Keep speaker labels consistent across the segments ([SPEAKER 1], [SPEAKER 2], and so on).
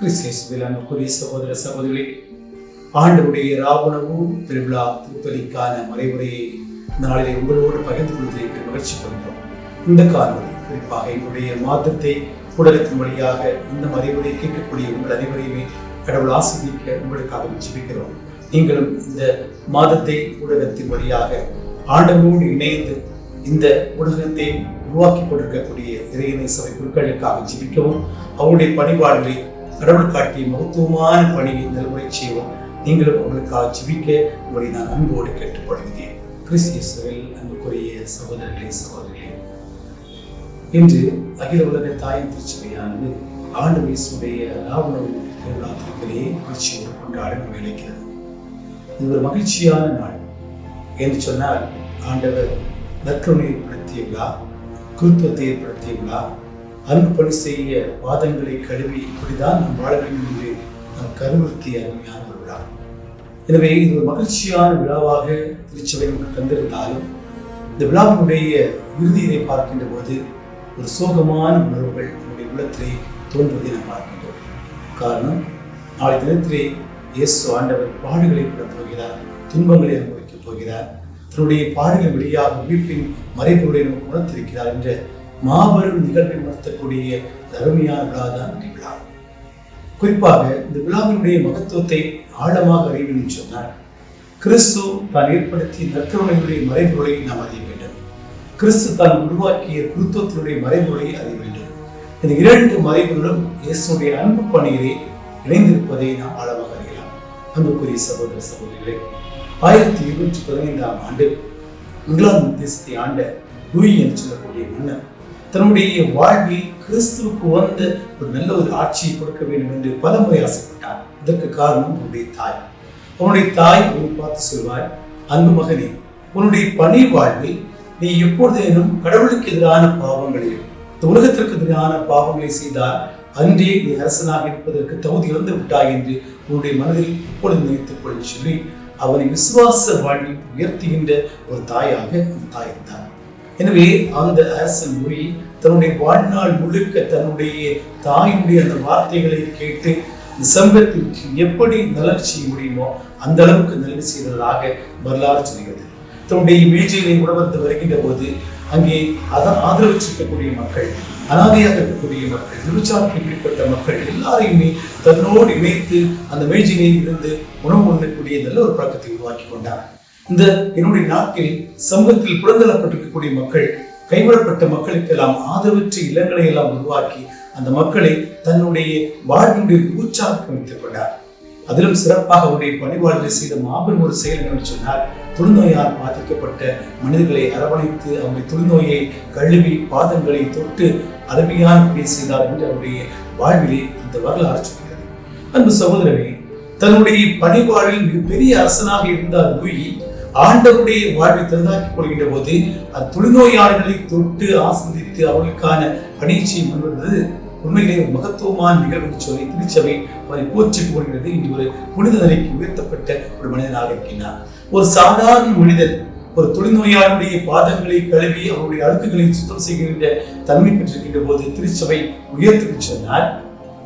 [SPEAKER 1] கிறிஸ்துவில் அன்புக்குரிய சகோதர சகோதரிகளே, ஆண்டவருடைய ராவுணவு திருவிழா திருப்பலிக்கான மறைமுறையை இந்த நாளிலே உங்களோடு பகிர்ந்து கொள்வதை மகிழ்ச்சி கொள்கிறோம். இந்த காணொலி குறிப்பாக எங்களுடைய மாதத்தை ஊடகத்தின் வழியாக இந்த மறைமுறையை கேட்கக்கூடிய உங்கள் அனைவரையுமே கடவுள் ஆசீர்வதிக்க உங்களுக்காக ஜெபிக்கிறோம். நீங்களும் இந்த மாதத்தை ஊடகத்தின் வழியாக ஆண்டவரோடு இணைந்து இந்த ஊடகத்தை உருவாக்கி கொண்டிருக்கக்கூடிய இறையினை சபை குழுக்களுக்காக ஜெபிக்கவும், அவருடைய பணிபாடுகளை கடவுள் காட்டிய மகத்துவமான பணியை நல்முறை செய்வோம். நீங்களும் அவர்களுக்காக ஜெபிக்க உங்களை நான் அன்போடு கேட்டுக்கொள்கிறேன். கிறிஸ்துவில் அன்புக்குரிய சகோதரர்களே சகோதரிகளே, இன்று அகில உலக தாயின் திருச்சபையானது ஆண்டு இயேசுடைய ராவுணவு திருவிழா திருப்பலியை மகிழ்ச்சியோடு கொண்டாட நினைக்கிறது. இது ஒரு மகிழ்ச்சியான நாள் என்று சொன்னால், ஆண்டவர் நற்கருணை ஏற்படுத்திய விழா, குருத்துவத்தை ஏற்படுத்திய விழா, அன்பு பணி செய்ய வாதங்களை கழுவி இப்படிதான் நாம் வாழ வேண்டும் என்று நாம் கருவுறுத்திய அருமையான ஒரு விழா. எனவே இது ஒரு மகிழ்ச்சியான விழாவாக திருச்சபை நமக்கு தந்திருந்தாலும், இந்த விழாவினுடைய இறுதியினை பார்க்கின்ற போது ஒரு சோகமான உணர்வுகள் நம்முடைய உள்ளத்திலே தோன்றுவதை நாம் பார்க்கின்றோம். காரணம், நாளை தினத்திலே இயேசு ஆண்டவர் பாடுகளை படப் போகிறார், துன்பங்களை அனுபவிக்கப் போகிறார், தன்னுடைய பாடுகள் வழியாக உயிர்ப்பின் மறைபொருளை நமக்கு உணர்த்திருக்கிறார் என்ற மாபெரும் நிகழ்வை உணர்த்தக்கூடிய அருமையான விழா தான் இந்த விழா. குறிப்பாக இந்த விழாவினுடைய மகத்துவத்தை ஆழமாக அறிய வேண்டும் சொன்னால், கிறிஸ்து தான் ஏற்படுத்திய நற்கருணையுடைய மறைபொருளை நாம் அறிய வேண்டும். கிறிஸ்து தான் உருவாக்கிய குருத்துவத்தினுடைய மறைபொருளை அறிய வேண்டும். இந்த இரண்டு மறைபொருளும் இயேசுடைய அன்பு பணியிலே இணைந்திருப்பதை நாம் ஆழமாக அறியலாம். அன்புக்குரிய சகோதர சகோதரிகளே, 1215 ஆண்டு இங்கிலாந்து தேசத்தை ஆண்ட லூயி என்று சொல்லக்கூடிய மன்னர் தன்னுடைய வாழ்வில் கிறிஸ்துவுக்கு வந்த ஒரு நல்ல ஒரு ஆட்சியை கொடுக்க வேண்டும் என்று பல முறை ஆசைப்பட்டார். இதற்கு காரணம் அவனுடைய தாய். அவனுடைய தாய் அவனை பார்த்து சொல்வார், அன்பு மகனே, உன்னுடைய பணி வாழ்வில் நீ எப்பொழுதேனும் கடவுளுக்கு எதிரான பாவங்களையும் இந்த உலகத்திற்கு எதிரான பாவங்களை செய்தால் அன்றே நீ அரசனாக இருப்பதற்கு தகுதி இழந்து விட்டாய் என்று உன்னுடைய மனதில் எப்பொழுது நினைத்துக் கொள்ள சொல்லி அவனை விசுவாச வாழ்வில் உயர்த்துகின்ற ஒரு தாயாக அந்த தாய் இருந்தார். எனவே அந்த அரசன் லூயி தன்னுடைய வாழ்நாள் முழுக்க தன்னுடைய தாயினுடைய அந்த வார்த்தைகளை கேட்டு இந்த சமூகத்திற்கு எப்படி நலன் செய்ய முடியுமோ அந்த அளவுக்கு நல்லது செய்ததாக வரலாறு சொல்கிறது. தன்னுடைய மேஜையை உணவர்ந்து வருகின்ற போது அங்கே ஆதரவற்றிருக்கக்கூடிய மக்கள், அனாதையாக இருக்கக்கூடிய மக்கள், விபச்சாரத்தில் ஈடுபட்ட மக்கள் எல்லாரையுமே தன்னோடு இணைத்து அந்த மேஜையில் இருந்து உணவு உண்ணக்கூடிய நல்ல ஒரு பழக்கத்தை உருவாக்கி கொண்டார். இந்த என்னுடைய நாட்டில் சமூகத்தில் புறந்தள்ளப்பட்டிருக்கக்கூடிய மக்கள், கைவிடப்பட்ட மக்களுக்கெல்லாம் ஆதரவற்ற இல்லங்களை எல்லாம் உருவாக்கி அந்த மக்களை தன்னுடைய வாழ்வினுடைய ஊச்சாக வைத்துக் கொண்டார். அதிலும் சிறப்பாக அவருடைய பணிவாளர்களை செய்த மாபெரும் ஒரு செயல் என்று சொன்னார், தொழுநோயால் பாதிக்கப்பட்ட மனிதர்களை அரவணைத்து அவருடைய தொழுநோயை கழுவி பாதங்களை தொட்டு அருமையான பணி செய்தார் என்று அவருடைய வாழ்விலே அந்த வரலாறு சொல்கிறது. அன்பு சகோதரனே, தன்னுடைய பணிவாழில் மிகப்பெரிய அரசனாக இருந்தார் லூயி ஆண்டவருடைய வாழ்வை திறந்தாக்கிக் கொள்கின்ற போது அத்தொழுநோயாளர்களை தொட்டு ஆஸ்வதித்து அவர்களுக்கான பணியை செய்ய முன்வருவது உண்மையிலே ஒரு மகத்துவமான நிகழ்வு சொல்லி திருச்சபை அவரை போற்றி போகிறது. இன்று ஒரு புனித நிலைக்கு உயர்த்தப்பட்ட ஒரு மனிதனாக இருக்கின்றார். ஒரு சாதாரண மனிதர் ஒரு தொழுநோயாளருடைய பாதங்களை கழுவி அவருடைய அழுக்குகளை சுத்தம் செய்கின்ற தன்மை பெற்றிருக்கின்ற போது திருச்சபை உயர்த்து சொன்னார்,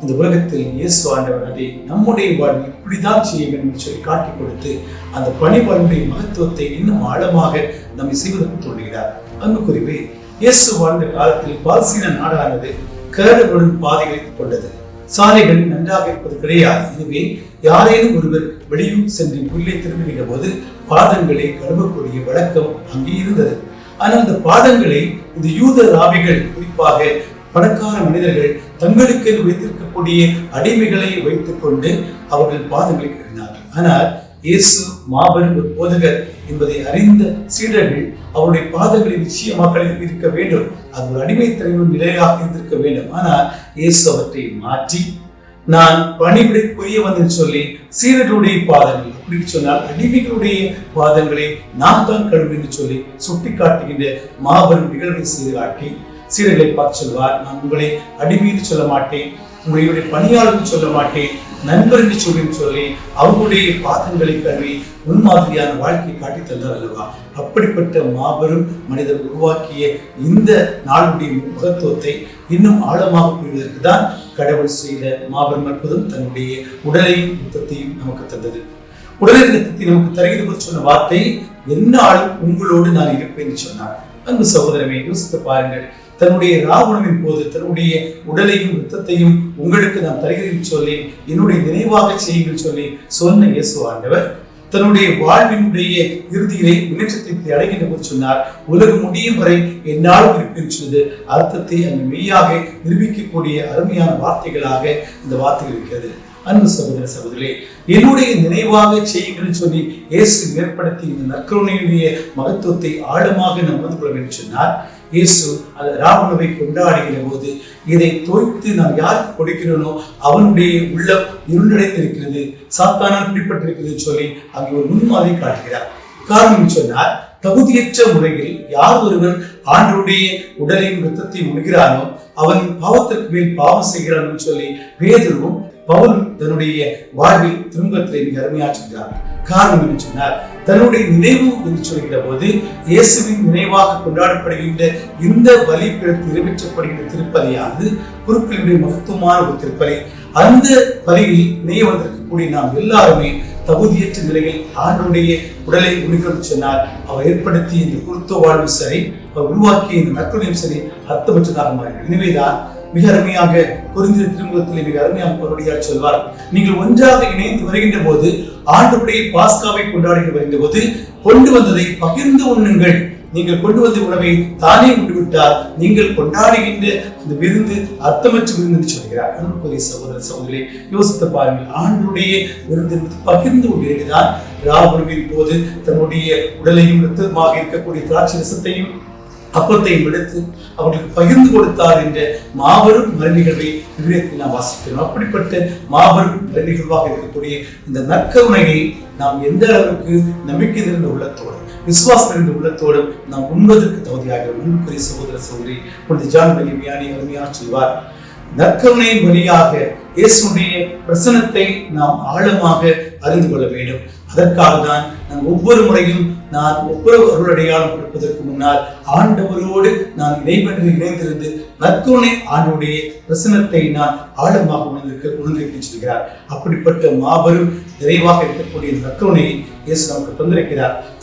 [SPEAKER 1] இந்த உலகத்தில் இயேசு ஆண்டவர் அதை நம்முடைய வாழ்வில் இப்படிதான் செய்ய வேண்டும் என்று சொல்லி காட்டிக் கொடுத்து அந்த பணிவாழ்வுடைய மகத்துவத்தை இன்னும் ஆழமாக நம்மை செய்வதற்கு தோன்றுகிறார். அன்புக்குரியவே, இயேசு வாழ்ந்த காலத்தில் பால்சீன நாடானது கேடுகளுடன் பாதைகளை கொண்டது. சாலைகள் நன்றாக இருப்பது கிடையாது. எனவே யாரேனும் ஒருவர் வெளியூர் சென்று உள்ளே திரும்புகின்ற போது பாதங்களை கழுவக்கூடிய வழக்கம் அங்கே இருந்தது. ஆனால் அந்த பாதங்களை இந்த யூத ராபிகள், குறிப்பாக பணக்கார மனிதர்கள் தங்களுக்கு வைத்திருக்கக்கூடிய அடிமைகளை வைத்துக் கொண்டு அவர்கள் பாதங்களை கழுவினார்கள். ஆனால் இயேசு மாபெரும் ஒரு போதகர் என்பதை அறிந்த சீடர்கள் அவருடைய பாதங்களை நிச்சயமாக இருக்க வேண்டும். அது ஒரு அடிமைத்தலைவன் நிலையாக இருந்திருக்க வேண்டும். ஆனால் இயேசு அவற்றை மாற்றி, நான் பணிவிடைக்குரியவன் என்று சொல்லி சீடர்களுடைய பாதங்கள், அப்படி சொன்னால் அடிமைகளுடைய பாதங்களை நான் தான் கழுவி என்று சொல்லி சுட்டி காட்டுகின்ற மாபெரும் நிகழ்வை செய்து காட்டி சீடர்களை பார்த்து சொல்வார், நான் உங்களை அடிமை என்று சொல்ல மாட்டேன், உங்களுடைய பணியாளர் சொல்ல மாட்டேன், நண்பர் என்று சொல்லி அவர்களுடைய பாதங்களை கழுவி முன்மாதிரியான வாழ்க்கையை காட்டி தந்தார் அல்லவா. அப்படிப்பட்ட மாபெரும் மனிதர் உருவாக்கிய இந்த நாளுடைய மகத்துவத்தை இன்னும் ஆழமாக புரிவதற்கு தான் கடவுள் செய்த மாபெரும் அற்புதம் தன்னுடைய உடலையும் ரத்தத்தையும் நமக்கு தந்தது. உடலின் ரத்தத்தை நமக்கு தருகிறது சொன்ன வார்த்தை, என்னாலும் உங்களோடு நான் இருப்பேன் என்று சொன்னார். அன்பு சகோதரமே, யோசித்து பாருங்கள். தன்னுடைய ராவுணவின் போது தன்னுடைய உடலையும் ரத்தத்தையும் உங்களுக்கு நான் தருகிறேன் சொல்லி, என்னுடைய நினைவாக செய்யுங்கள் சொல்லி சொன்ன இயேசு ஆண்டவர் தன்னுடைய வாழ்வினுடைய இறுதியிலே முன்னேற்றத்தை அடைகின்ற போது சொன்னார், உலகம் முடியும் வரை என்னாலும் இருப்பேன் சொன்னது அர்த்தத்தை அங்கு மெய்யாக நிரூபிக்கக்கூடிய அருமையான வார்த்தைகளாக இந்த வார்த்தைகள் இருக்கிறது. அன்பு சகோதர சகோதரே, என்னுடைய நினைவாக செய்யுங்கள் சொல்லி இயேசு ஏற்படுத்தி இந்த நற்கருணையுடைய மகத்துவத்தை ஆழமாக நாம் உணர்ந்து கொள்ள வேண்டும் சொன்னார். இயேசு அந்த ராவுணவை கொண்டாடுகிற போது இதை தோய்த்து நான் யாருக்கு கொடுக்கிறேனோ அவனுடைய உள்ளம் இருண்டடைந்திருக்கிறது, சாத்தானால் பிடிப்பட்டிருக்கிறது சொல்லி அங்கே ஒரு முன்மாதிரி காட்டுகிறார். காரணம் சொன்னார், தகுதியற்ற முறையில் யார் ஒருவன் ஆண்டவருடைய உடலையும் ரத்தத்தையும் உண்கிறானோ அவன் பாவத்திற்கு மேல் பாவம் செய்கிறான் சொல்லி பேதுருவும் பவுல் தன்னுடைய வாழ்வில் திரும்பத்திலே மிக அருமையாற்றுகிறார். காரணம் என்று சொன்னார், தன்னுடைய நினைவு என்று சொல்கிற போது இயேசுவின் நினைவாக கொண்டாடப்படுகின்ற இந்த பலி நிறைவேற்றப்படுகின்ற திருப்பலியானது குருக்களுடைய மகத்துவமான ஒரு திருப்பலி. அந்த பலியில் இணைய வந்திருக்கக்கூடிய நாம் எல்லாருமே தகுதியற்ற நிலையில் ஆண்டுடைய உடலை உணிகள் சொன்னார். அவர் ஏற்படுத்திய இந்த குருத்துவ வாழ்வு சரி, அவர் உருவாக்கிய இந்த நற்கொடையும் சரி அர்த்தமற்றதாக மாறினார். எனவேதான் மிக அருமையாக கொரிந்தியர் திருமுகத்திலே மிக அருமையாக பவுலடியார் சொல்வார், நீங்கள் ஒன்றாக இணைந்து வருகின்ற போது ஆண்டவருடைய பாஸ்காவை கொண்டாடி வருகின்ற போது கொண்டு வந்ததை பகிர்ந்து உண்ணுங்கள். நீங்கள் கொண்டு வந்த உணவை தானே உண்டுவிட்டால் நீங்கள் கொண்டாடுகின்ற அந்த விருந்து அர்த்தமற்ற விருந்து என்று சொல்கிறார். அன்புக்குரிய சகோதர சகோதரி, யோசித்து பாருங்கள். ஆண்டவருடைய விருந்து பகிர்ந்து கொண்டிருக்கிறார். ராவுணவின் போது தன்னுடைய உடலையும் ரத்தமாக இருக்கக்கூடிய திராட்சை ரசத்தையும் அப்பத்தையும் எடுத்து அவர்களுக்கு பகிர்ந்து கொடுத்தார் என்ற மாபெரும் மறைநிகழ்வை விவரத்தில் நாம் வாசிக்கிறோம். அப்படிப்பட்ட மாபெரும் மறைநிகழ்வாக இருக்கக்கூடிய இந்த நற்கருணையை நாம் எந்த அளவுக்கு நம்பிக்கை நிறைந்த உள்ளத்தோடு விசுவாசம் நிறைந்த உள்ளத்தோடு நாம் உண்பதற்கு தகுதியாக அன்புக்குரிய சகோதர சகோதரி புனித ஜான் வியானி அருமையாக சொல்வார், நற்கருணையின் வழியாக இயேசுடைய பிரசன்னத்தை நாம் ஆழமாக அறிந்து கொள்ள வேண்டும். அதற்காக தான் நான் ஒவ்வொரு முறையும் நான் ஒவ்வொரு அருளடையாளம் கொடுப்பதற்கு முன்னால் ஆண்டவரோடு நான் இணைந்திருந்து நற்கருணை ஆண்டவருடைய பிரசன்னத்தை நான் ஆழமாக உணர்ந்திருக்க சொல்கிறார். அப்படிப்பட்ட மாபெரும் நிறைவாக இருக்கக்கூடிய நற்கருணையை இயேசு நமக்கு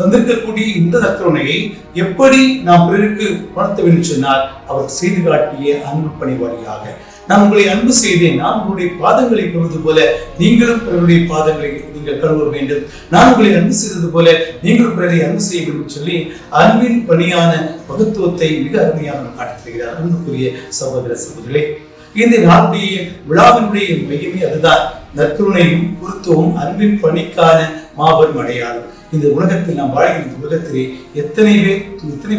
[SPEAKER 1] தந்திருக்கக்கூடிய இந்த நற்கருணையை எப்படி நாம் பிறருக்கு உணர்த்த வேண்டும் சொன்னால் அவர் செய்து காட்டிய அன்பு பணி வழியாக. நான் உங்களை அன்பு செய்தேன், நான் உங்களுடைய பாதங்களை கழுவது போல நீங்களும் பிறருடைய பாதங்களை நீங்கள் கழுவ வேண்டும். நான் உங்களை அன்பு செய்தது போல நீங்களும் பிறரை அன்பு செய்ய வேண்டும் சொல்லி அன்பின் பணியான மகத்துவத்தை மிக அருமையாக காட்டி தருகிறார். அன்புக்குரிய சகோதர சகோதரிகளே, இந்த நாளுடைய விழாவினுடைய மையமே அதுதான். நற்கருணையும் குருத்துவம் அன்பின் பணிக்கான மாபெரும் அடையாளம். இந்த உலகத்தில் நாம் வாழ்கின்ற உலகத்திலே எத்தனை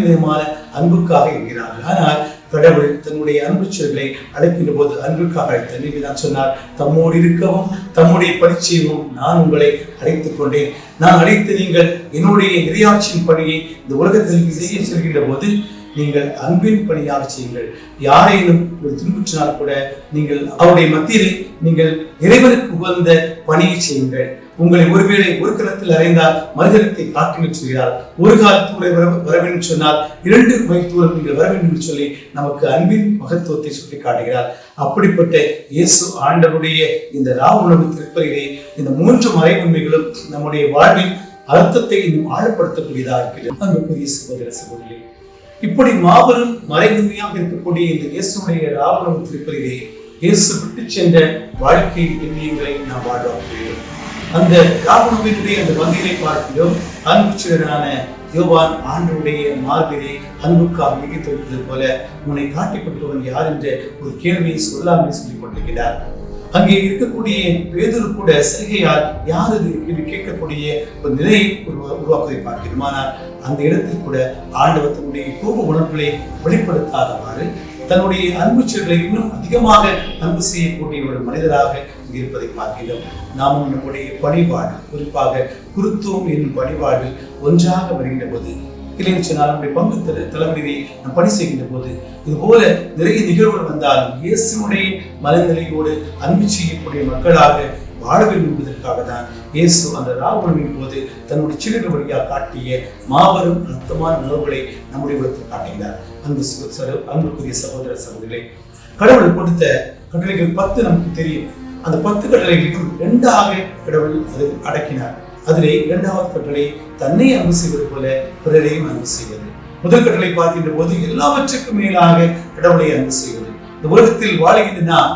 [SPEAKER 1] விதமான அன்புக்காக இருக்கிறார்கள். ஆனால் கடவுள் தன்னுடைய அன்பு சொல்களை அழைக்கின்ற போது அன்புக்காக அழைத்தான் சொன்னார், தம்மோடு இருக்கவும் தம்முடைய பரிச்சயமும் நான் உங்களை அழைத்துக் கொண்டேன். நான் அழைத்து நீங்கள் என்னுடைய இறையாட்சியின் பணியை இந்த உலகத்தில் செய்ய செல்கின்ற போது நீங்கள் அன்பின் பணியாக செய்யுங்கள். யாரேனும் ஒரு துன்புற்றினால் கூட நீங்கள் அவருடைய மத்தியிலே நீங்கள் இறைவனுக்கு உகந்த பணியை செய்யுங்கள். உங்களை ஒருவேளை ஒரு கணத்தில் அறைந்தால் மறுகணத்தை காக்கின்னு சொல்கிறார். ஒரு காலத்தூரை வர வேண்டும் சொன்னால் 2 மைல் தூரம் நீங்கள் வர வேண்டும் என்று சொல்லி நமக்கு அன்பின் மகத்துவத்தை சுட்டி காட்டுகிறார். அப்படிப்பட்ட இயேசு ஆண்டவருடைய இந்த ராவுணவு திருப்பலிலே இந்த 3 மறை உண்மைகளும் நம்முடைய வாழ்வின் அர்த்தத்தை இன்னும் ஆழப்படுத்தக்கூடியதாக இருக்கிறது. அன்புக்குரிய சகோதர சகோதரி, இப்படி மாபெரும் மறைவுமையாக இருக்கக்கூடிய இந்த இயேசுடைய ராவுணவு திருப்பலிலே இயேசு விட்டு சென்ற வாழ்க்கை எண்ணியங்களை நாம் வாழ்வாக்க வேண்டும். அந்த ராவுணவினுடைய அந்த வங்கியை பார்க்கிறோம். அன்புச்சீடனான யோவான் ஆண்டவருடைய மார்பிலே அன்புக்காக இயக்கி வைப்பது போல உன்னை காட்டிக் கொடுத்தவன் யார் என்ற ஒரு கேள்வியை சொல்லாமல் சொல்லிக் கொண்டிருக்கிறார். அங்கே இருக்கக்கூடிய பேதுரு கூட செய்கையால் யார் இது கேட்கக்கூடிய ஒரு நிலையை உருவாக்குவதை பார்க்கிறோம். ஆனால் அந்த இடத்தில் கூட ஆண்டவர் தன்னுடைய கோப உணர்வுகளை வெளிப்படுத்தாதவாறு தன்னுடைய அன்பு செயல்களை இன்னும் அதிகமாக அன்பு செய்யக்கூடிய ஒரு மனிதராக இருப்பதை பார்க்கிறோம். நாமும் நம்முடைய பணிபாடு, குறிப்பாக குருத்துவம் என்னும் பணிபாடில் ஒன்றாக வருகின்ற போது, இல்லைன்னு சொன்னால் நம்முடைய பங்கு தலைமுறையை நாம் பணி செய்கின்ற போது இது போல நிறைய நிகழ்வுகள் வந்தாலும் இயேசுடைய மனநிலையோடு அன்பு செய்யக்கூடிய மக்களாக வாழ வேண்டும் என்பதற்காக தான் இயேசு அந்த ராவுணவின் போது தன்னுடைய சீடர்கள் வழியாக காட்டிய மாபெரும் அர்த்தமான உணர்வுகளை நம்முடைய உலகத்தில் காட்டுகிறார். அன்புக்குரிய சகோதர சகோதரிகளே, கடவுள் கொடுத்த கட்டளைகள் 10 நமக்கு தெரியும். அந்த 10 கட்டளைகளையும் 2ஆக கடவுள் அதை அடக்கினார். அதிலே 2வது கட்டளை தன்னை அன்பு செய்வது போல பிறரையும் அன்பு செய்வது. முதல் கட்டளை பார்க்கின்ற போது எல்லாவற்றுக்கும் மேலாக கடவுளை அன்பு செய்வது. இந்த உலகத்தில் வாழ்கின்ற நாம்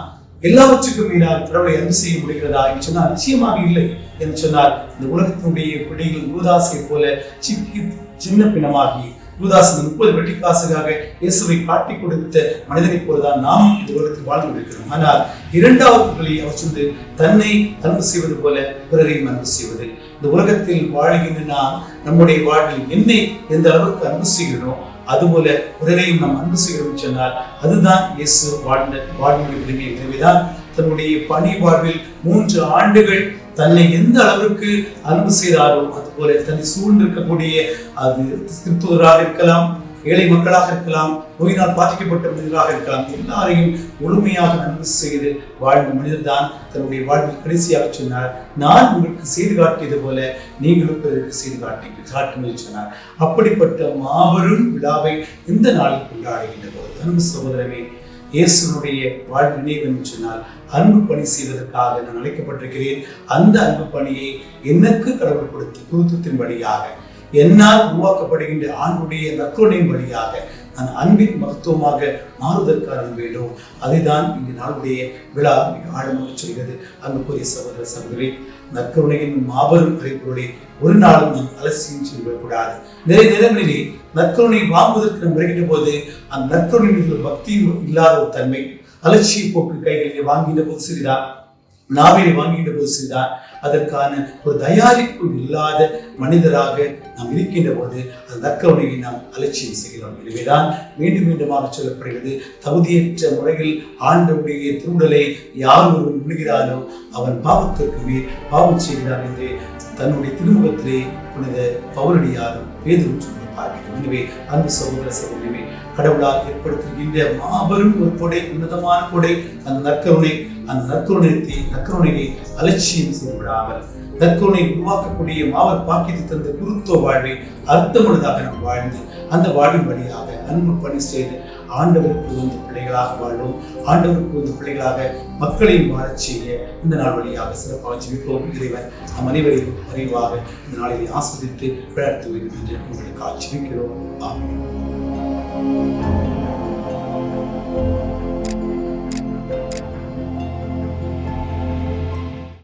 [SPEAKER 1] எல்லாவற்றுக்கும் மேலாக கடவுளை அன்பு செய்ய முடிகிறதா என்று சொன்னால் நிச்சயமாக இல்லை என்று சொன்னால், இந்த உலகத்தினுடைய பிடியில் யூதாசை போல சிக்கி சின்ன பிணமாகி யூதாசன் 30 வெள்ளிக்காசுக்காக இயேசுவை காட்டி கொடுத்த மனிதனை போலதான் நாம் இந்த உலகத்தில் வாழ்ந்து கொண்டிருக்கிறோம். ஆனால் 2வது கட்டளை அவர் சொன்னது தன்னை அன்பு செய்வது போல பிறரையும் அன்பு செய்வது. இந்த உலகத்தில் வாழ்கின்ற நாம் நம்முடைய வாழ்வில் என்னை எந்த அளவுக்கு அன்பு செய்கிறோம் அதுபோல பிறரையும் நாம் அன்பு செய்கிறோம் சொன்னால் அதுதான் இயேசு வாழ்வினுடைய விடுமை. எனவேதான் தன்னுடைய பணி வாழ்வில் 3 ஆண்டுகள் தன்னை எந்த அளவுக்கு அன்பு செய்தாரோ அதுபோல தன்னை சூழ்ந்திருக்கக்கூடிய அது திருத்துவராக இருக்கலாம், ஏழை மக்களாக இருக்கலாம், நோயினால் பாதிக்கப்பட்ட மனிதராக இருக்கலாம், எல்லாரையும் முழுமையாக அன்பு செய்து வாழ்ந்த மனிதர் தான் தன்னுடைய வாழ்வில் கடைசியாக சொன்னார், நான் உங்களுக்கு செய்து காட்டியது போல நீங்களும் பிறருக்கு செய்து காட்டுங்கள் சொன்னார். அப்படிப்பட்ட மாபெரும் விழாவை இந்த நாளில் கொண்டாடுகின்ற போது அன்பு சகோதரமே, இயேசுனுடைய வாழ்வு நினைவு என்று சொன்னால் அன்பு பணி செய்வதற்காக நான் அழைக்கப்பட்டிருக்கிறேன். அந்த அன்பு பணியை எனக்கு கடவுள் கொடுத்து புதுத்தின் வழியாக என்னால் உருவாக்கப்படுகின்ற ஆண்டுடைய நற்கருணையின் வழியாக நான் அன்பின் மகத்துவமாக மாறுவதற்காக வேண்டும். அதைதான் இந்த நாளுடைய விழா மிக ஆழமாக சொல்கிறது. அன்புக்குரிய சகோதர சகோதரி, நற்கருணையின் மாபெரும் அறிவுரை ஒரு நாளும் நாம் அலட்சியம் செய்யக்கூடாது. நிறைய நேரங்களிலே நற்கருணை வாங்குவதற்கு நாம் வருகின்ற போது அந்த நற்கருணை மீது பக்தி இல்லாத ஒரு தன்மை, அலட்சிய போக்கு கைகளிலே வாங்கின போது சரிதான், நாவிலே வாங்கின்ற போது சரிதான், அதற்கான ஒரு தயாரிப்பு இல்லாத மனிதராக நாம் இருக்கின்ற போது அந்த நற்கருணையை நாம் அலட்சியம் செய்கிறோம். எனவேதான் மீண்டும் மீண்டுமாக சொல்லப்படுகிறது, தகுதியற்ற முறையில் ஆண்டவருடைய திருவுடலை யார் ஒருவன் விழுகிறானோ அவன் பாவத்திற்கு மேல் பாவம் செய்கிறான் என்று தன்னுடைய திருமுகத்திலே புனித பவுலடியாரும் பேதுரும் சொல்லி பார்க்கிறோம். எனவே அன்பு சகோதர சகோதரியே, கடவுளால் ஏற்படுத்துகின்ற மாபெரும் ஒரு கொடை, உன்னதமான கொடை அந்த நற்கருணை. அந்த நற்கருணையை அலட்சியம் செய்து விடாமல் நற்கருணை உருவாக்கக்கூடிய மாவர் பாக்கியத்தை தந்த குருத்துவ வாழ்வை அர்த்தமுள்ளதாக நாம் வாழ்ந்து அந்த வாழ்வின் வழியாக அன்பு பணி செய்து ஆண்டவருக்கு உந்த பிள்ளைகளாக வாழ்வோம். ஆண்டவருக்கு உந்த பிள்ளைகளாக மக்களையும் வாழச் செய்ய இந்த நாள் வழியாக சிறப்பாக ஜெபிப்போம். இறைவன் நம் அனைவரையும் நிறைவாக இந்த நாளில் ஆஸ்வதித்து விளையாட வேண்டும் என்று உங்களுக்கு ஜெபிக்கிறோம். ஆமென்.